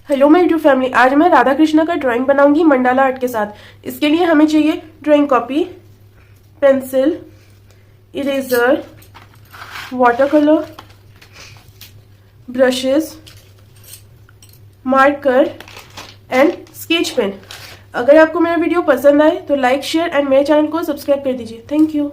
Hello my YouTube family, आज मैं राधा कृष्ण का ड्राइंग बनाऊंगी मंडाला आर्ट के साथ। इसके लिए हमें चाहिए drawing copy, pencil, eraser, water colour, brushes, marker and sketch pen. अगर आपको मेरा वीडियो पसंद आए तो लाइक, शेयर एंड मेरे चैनल को सब्सक्राइब कर दीजिए। Thank you.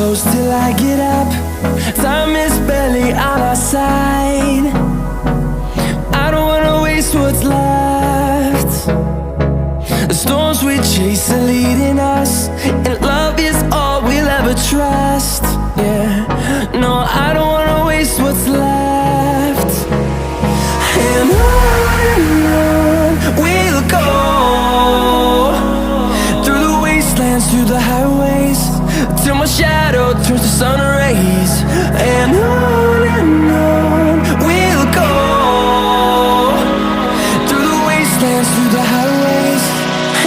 Close till I get up. Time is barely on our side. I don't wanna waste what's left. The storms we chase are leading us, and love is all we'll ever trust. Yeah, no, I don't wanna waste what's left. And on we'll go, through the wastelands, through the highways, till my shadow turns to sun rays. And on we'll go, through the wastelands, through the highways.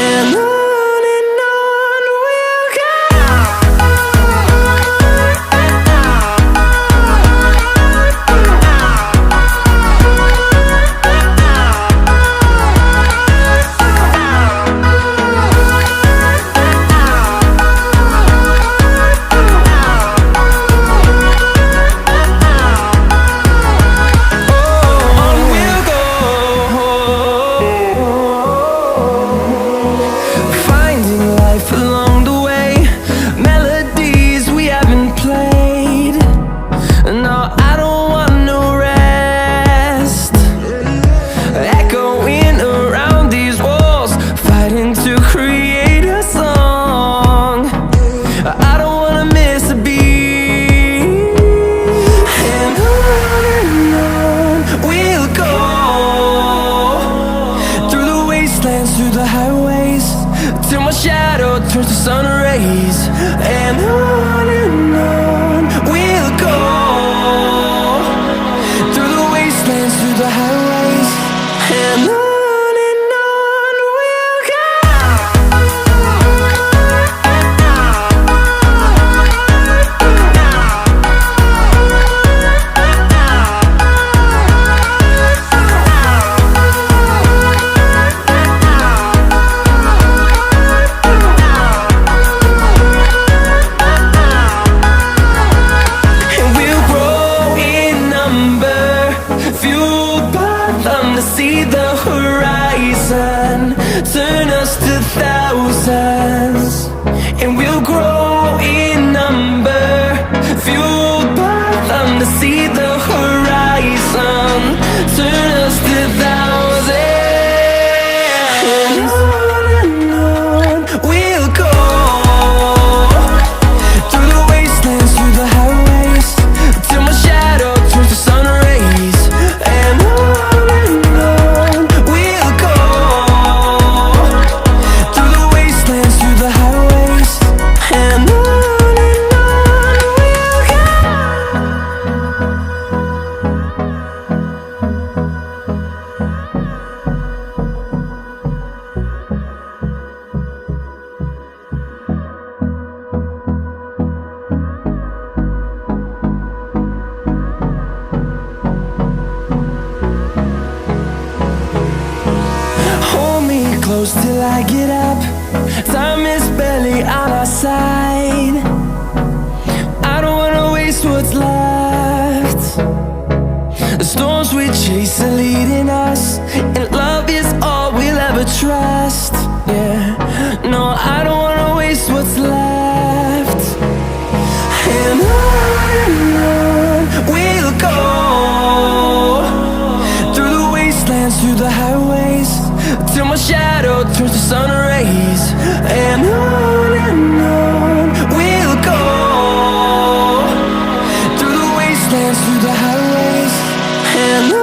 And on we'll go. Through the highways, till my shadow turns to sun rays. And on we'll go, through the wastelands, through the highways. And on we'll go. See the horizon, turn us to thousands, and we'll grow in number, fueled by them to see the horizon, turn us to thousands. And on we'll go, through the wastelands, through the highways, till my shadow turns to sun rays. And close till I get up. Time is barely on our side. I don't wanna waste what's left. The storms we chase are leading us, and love is all we'll ever trust. Yeah, no, I don't wanna waste what's left. And on we'll go, through the wastelands, through the highways, till my shadow turns to sun rays. And on we'll go, through the wastelands, through the highways. And on.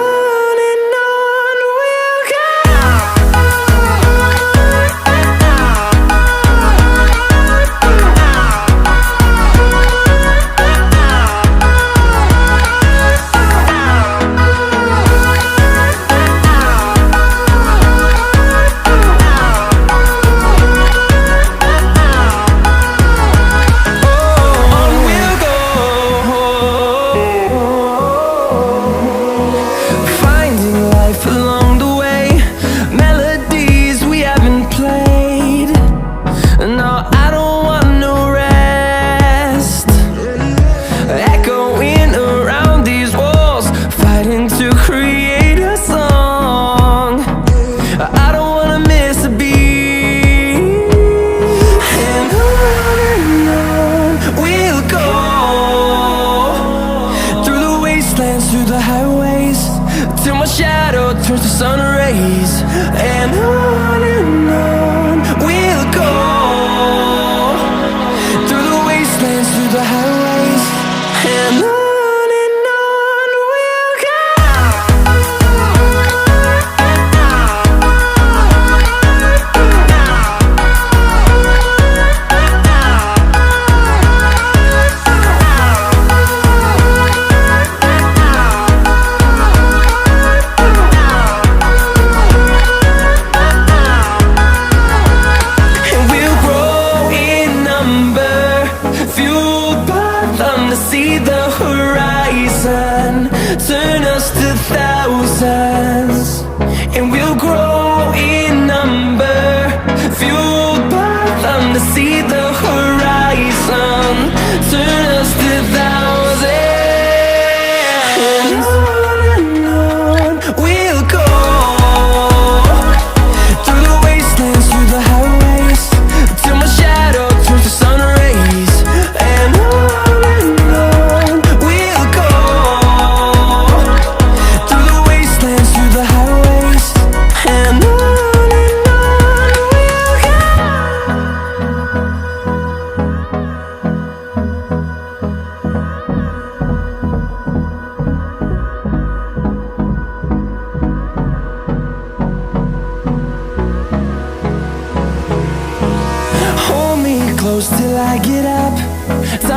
close till I get up.